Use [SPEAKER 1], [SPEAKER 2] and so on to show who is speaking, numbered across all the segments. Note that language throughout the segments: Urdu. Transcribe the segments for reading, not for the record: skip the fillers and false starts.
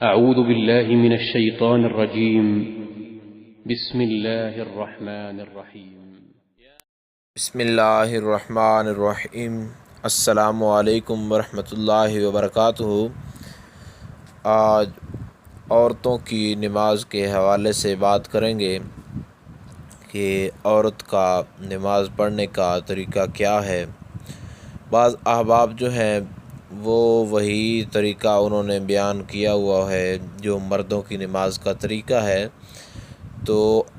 [SPEAKER 1] أعوذ بالله من الشيطان الرجيم. بسم الله الرحمن الرحيم.
[SPEAKER 2] بسم اللہ الرحمن الرحیم۔ السلام علیکم ورحمۃ اللہ وبرکاتہ۔ آج عورتوں کی نماز کے حوالے سے بات کریں گے کہ عورت کا نماز پڑھنے کا طریقہ کیا ہے۔ بعض احباب جو ہیں وہ وہی طریقہ انہوں نے بیان کیا ہوا ہے جو مردوں کی نماز کا طریقہ ہے، تو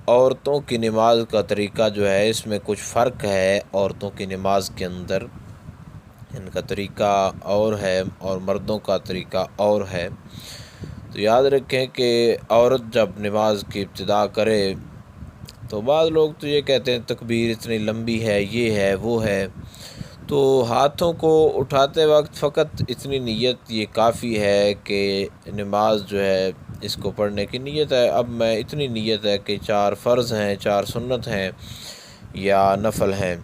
[SPEAKER 2] عورتوں کی نماز کا طریقہ جو ہے اس میں کچھ فرق ہے۔ عورتوں کی نماز کے اندر ان کا طریقہ اور ہے اور مردوں کا طریقہ اور ہے۔ تو یاد رکھیں کہ عورت جب نماز کی ابتدا کرے تو بعض لوگ تو یہ کہتے ہیں تکبیر اتنی لمبی ہے، یہ ہے وہ ہے، تو ہاتھوں کو اٹھاتے وقت فقط اتنی نیت یہ کافی ہے کہ نماز جو ہے اس کو پڑھنے کی نیت ہے۔ اب میں اتنی نیت ہے کہ 4 فرض ہیں، 4 سنت ہیں یا نفل ہیں،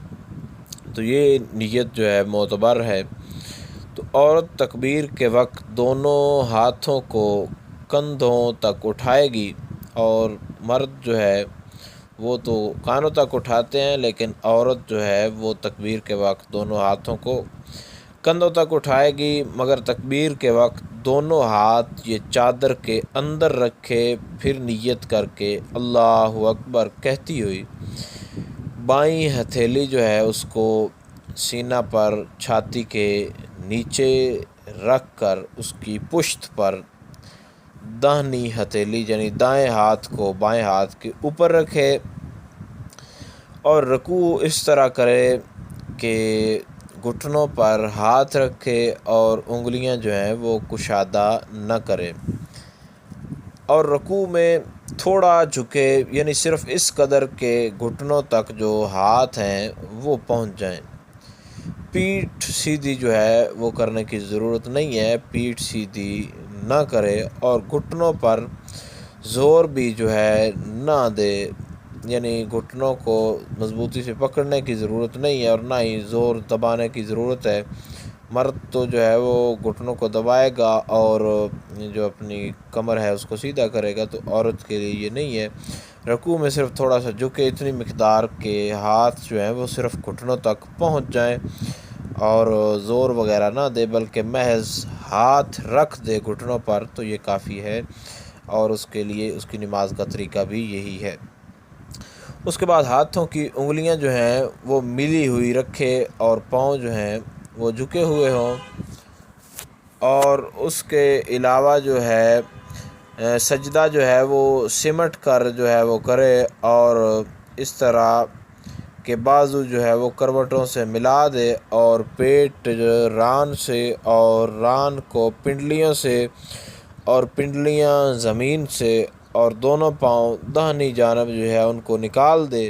[SPEAKER 2] تو یہ نیت جو ہے معتبر ہے۔ تو عورت تکبیر کے وقت دونوں ہاتھوں کو کندھوں تک اٹھائے گی، اور مرد جو ہے وہ تو کانوں تک اٹھاتے ہیں، لیکن عورت جو ہے وہ تکبیر کے وقت دونوں ہاتھوں کو کندھوں تک اٹھائے گی، مگر تکبیر کے وقت دونوں ہاتھ یہ چادر کے اندر رکھے، پھر نیت کر کے اللہ اکبر کہتی ہوئی بائیں ہتھیلی جو ہے اس کو سینہ پر چھاتی کے نیچے رکھ کر اس کی پشت پر داہنی ہتھیلی یعنی دائیں ہاتھ کو بائیں ہاتھ کے اوپر رکھے، اور رکوع اس طرح کرے کہ گھٹنوں پر ہاتھ رکھے اور انگلیاں جو ہیں وہ کشادہ نہ کرے، اور رکوع میں تھوڑا جھکے، یعنی صرف اس قدر کے گھٹنوں تک جو ہاتھ ہیں وہ پہنچ جائیں۔ پیٹھ سیدھی جو ہے وہ کرنے کی ضرورت نہیں ہے، پیٹھ سیدھی نہ کرے، اور گھٹنوں پر زور بھی جو ہے نہ دے، یعنی گھٹنوں کو مضبوطی سے پکڑنے کی ضرورت نہیں ہے اور نہ ہی زور دبانے کی ضرورت ہے۔ مرد تو جو ہے وہ گھٹنوں کو دبائے گا اور جو اپنی کمر ہے اس کو سیدھا کرے گا، تو عورت کے لیے یہ نہیں ہے۔ رکوع میں صرف تھوڑا سا جھکے، اتنی مقدار کے ہاتھ جو ہیں وہ صرف گھٹنوں تک پہنچ جائیں اور زور وغیرہ نہ دے، بلکہ محض ہاتھ رکھ دے گھٹنوں پر، تو یہ کافی ہے، اور اس کے لیے اس کی نماز کا طریقہ بھی یہی ہے۔ اس کے بعد ہاتھوں کی انگلیاں جو ہیں وہ ملی ہوئی رکھے اور پاؤں جو ہیں وہ جھکے ہوئے ہوں، اور اس کے علاوہ جو ہے سجدہ جو ہے وہ سمٹ کر جو ہے وہ کرے، اور اس طرح کہ بازو جو ہے وہ کروٹوں سے ملا دے، اور پیٹ جو ران سے اور ران کو پنڈلیوں سے اور پنڈلیاں زمین سے، اور دونوں پاؤں داہنی جانب جو ہے ان کو نکال دے۔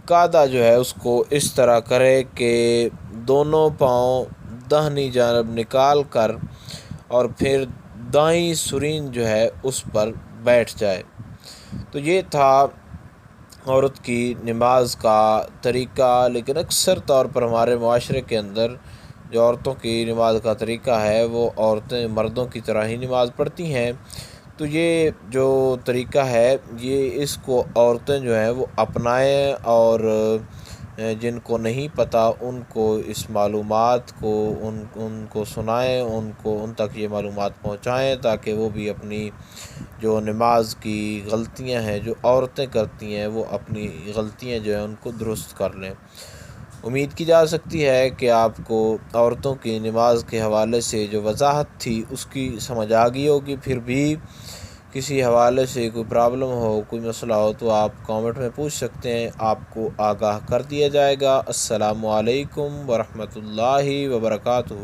[SPEAKER 2] قاعدہ جو ہے اس کو اس طرح کرے کہ دونوں پاؤں داہنی جانب نکال کر اور پھر دائیں سرین جو ہے اس پر بیٹھ جائے۔ تو یہ تھا عورت کی نماز کا طریقہ، لیکن اکثر طور پر ہمارے معاشرے کے اندر جو عورتوں کی نماز کا طریقہ ہے وہ عورتیں مردوں کی طرح ہی نماز پڑھتی ہیں، تو یہ جو طریقہ ہے یہ اس کو عورتیں جو ہیں وہ اپنائیں، اور جن کو نہیں پتہ ان کو اس معلومات کو ان کو سنائیں، ان تک یہ معلومات پہنچائیں، تاکہ وہ بھی اپنی جو نماز کی غلطیاں ہیں جو عورتیں کرتی ہیں وہ اپنی غلطیاں جو ہیں ان کو درست کر لیں۔ امید کی جا سکتی ہے کہ آپ کو عورتوں کی نماز کے حوالے سے جو وضاحت تھی اس کی سمجھ آ گئی ہوگی۔ پھر بھی کسی حوالے سے کوئی پرابلم ہو، کوئی مسئلہ ہو، تو آپ کامنٹ میں پوچھ سکتے ہیں، آپ کو آگاہ کر دیا جائے گا۔ السلام علیکم ورحمۃ اللہ وبرکاتہ۔